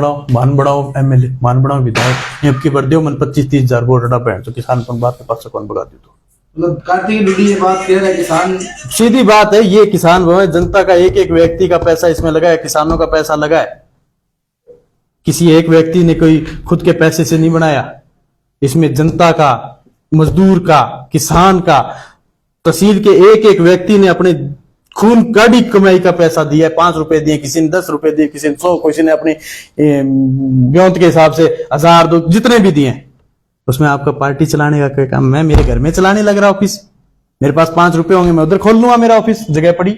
बढ़ाओ एमएलए, मान बढ़ाओ विधायक, अब की बढ़ दियो मन 25-30 हजार वोट बैठ तो किसान पर बात के पास से कौन भगा दे? तो मतलब कार्तिक डुडी ये बात कह रहा है किसान, सीधी बात है, ये किसान भवन जनता का एक एक व्यक्ति का पैसा इसमें लगा है, किसानों का पैसा लगा है। किसी एक व्यक्ति ने कोई खुद के पैसे से नहीं बनाया, इसमें जनता का, मजदूर का, किसान का, तहसील के एक एक व्यक्ति ने अपने खून कड़ी कमाई का पैसा दिया है। 5 रुपए दिए, किसी ने 10 रुपए दिए, किसी ने 100, किसी ने अपनी ब्योंत के हिसाब से 1000, 2, जितने भी दिए। उसमें आपका पार्टी चलाने का क्या काम? मैं मेरे घर में चलाने लग रहा ऑफिस, मेरे पास 5 रुपए होंगे, मैं उधर खोल लूंगा मेरा ऑफिस, जगह पड़ी।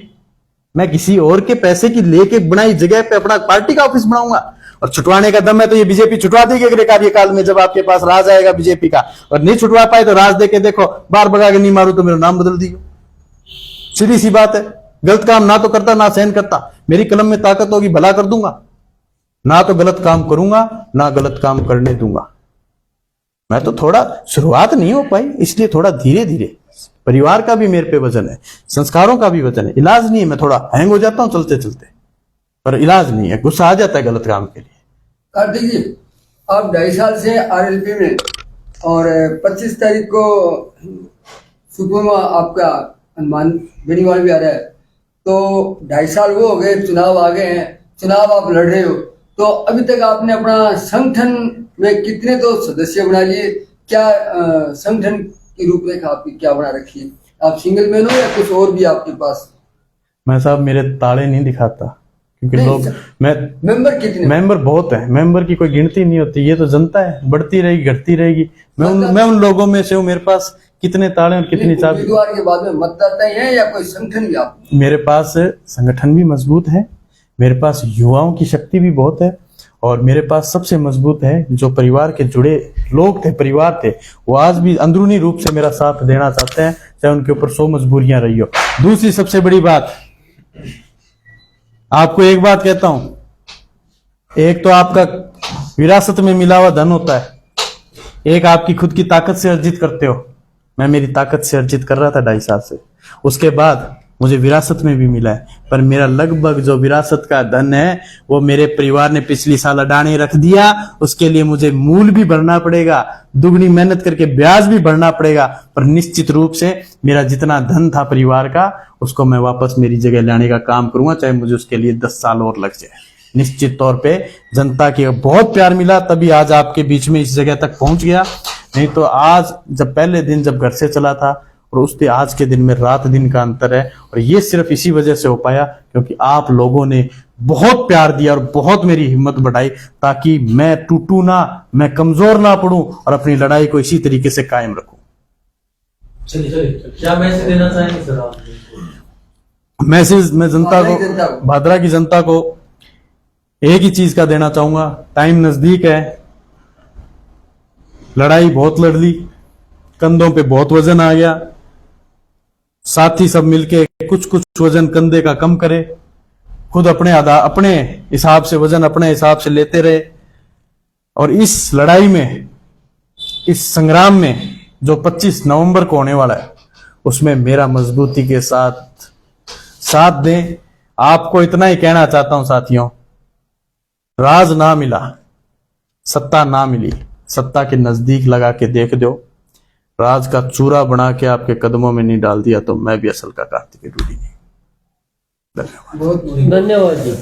मैं किसी और के पैसे की लेके बनाई जगह पे अपना पार्टी का ऑफिस बनाऊंगा? और छुटवाने का दम है तो ये बीजेपी छुटवा देगी अगले कार्यकाल में, जब आपके पास राज आएगा बीजेपी का। और नहीं छुटवा पाए तो राज देके देखो, बार भगा के नहीं मारू तो मेरा नाम बदल दियो। सीधी सी बात है। गलत काम ना तो करता ना सहन करता, मेरी कलम में ताकत होगी भला कर दूंगा, ना तो गलत काम करूंगा ना गलत काम करने दूंगा। मैं तो थोड़ा शुरुआत नहीं हो पाई, इसलिए थोड़ा धीरे धीरे, परिवार का भी मेरे पे वजन है, संस्कारों का भी वजन है। इलाज नहीं है, मैं थोड़ा हैंग हो जाता हूं चलते चलते, पर इलाज नहीं है, गुस्सा आ जाता है गलत काम के लिए। कार्तिक जी, आप 2.5 साल से आरएलपी में, और 25 तारीख को सुबह में आपका हनुमान बेनीवाल भी आ रहा है, तो 2.5 साल वो हो गए, चुनाव आ गए हैं, चुनाव आप लड़ रहे हो, तो अभी तक आपने अपना संगठन में कितने तो सदस्य बना लिए? क्या संगठन की रूपरेखा आपकी क्या बना रखी है? आप सिंगल मैन हो या कुछ और भी आपके पास? मैं साहब मेरे ताले नहीं दिखाता, क्योंकि नहीं, लोग मैं मेंबर कितने मेंबर बहुत है, मेंबर की कोई गिनती नहीं होती, ये तो जनता है, बढ़ती रहेगी घटती रहेगी। मतलब- मैं उन लोगों में से हूँ, मेरे पास कितने ताले और कितनी चाबी। उम्मीदवार के बाद में मतदाता ही है या कोई संगठन भी आप? मेरे पास संगठन भी मजबूत है, मेरे पास युवाओं की शक्ति भी बहुत है, और मेरे पास सबसे मजबूत है जो परिवार के जुड़े लोग थे, परिवार थे, वो आज भी अंदरूनी रूप से मेरा साथ देना चाहते हैं, चाहे उनके ऊपर 100 मजबूरियां रही हो। दूसरी सबसे बड़ी बात, आपको एक बात कहता हूं, एक तो आपका विरासत में मिला हुआ धन होता है, एक आपकी खुद की ताकत से अर्जित करते हो। मैं मेरी ताकत से अर्जित कर रहा था 2.5 साल से, उसके बाद मुझे विरासत में भी मिला है, पर मेरा लगभग जो विरासत का धन है वो मेरे परिवार ने पिछली साल अडाने रख दिया। उसके लिए मुझे मूल भी भरना पड़ेगा, दुगनी मेहनत करके ब्याज भी भरना पड़ेगा, पर निश्चित रूप से मेरा जितना धन था परिवार का उसको मैं वापस मेरी जगह लाने का काम करूंगा, चाहे मुझे उसके लिए 10 साल और लग जाए। निश्चित तौर पे जनता के बहुत प्यार मिला, तभी आज आपके बीच में इस जगह तक पहुंच गया। नहीं तो आज जब पहले दिन जब घर से चला था और उसके आज के दिन में रात दिन का अंतर है, और ये सिर्फ इसी वजह से हो पाया क्योंकि आप लोगों ने बहुत प्यार दिया और बहुत मेरी हिम्मत बढ़ाई, ताकि मैं टूटू ना, मैं कमजोर ना पड़ूं और अपनी लड़ाई को इसी तरीके से कायम रखूं। चलिए क्या मैसेज देना चाहेंगे सर आप? मैसेज मैं जनता भादरा की जनता को, को। भादरा की जनता को एक ही चीज का देना चाहूंगा, टाइम नजदीक है, लड़ाई बहुत लड़ ली, कंधों पे बहुत वजन आ गया, साथी सब मिलके कुछ कुछ वजन कंधे का कम करे, खुद अपने हिसाब से वजन अपने हिसाब से लेते रहे, और इस लड़ाई में, इस संग्राम में जो 25 नवंबर को होने वाला है उसमें मेरा मजबूती के साथ दें। आपको इतना ही कहना चाहता हूं साथियों, राज ना मिला, सत्ता ना मिली, सत्ता के नजदीक लगा के देख दो, राज का चूरा बना के आपके कदमों में नहीं डाल दिया तो मैं भी असल का कार्तिक रूढ़ी नहीं। धन्यवाद। बहुत धन्यवाद जी।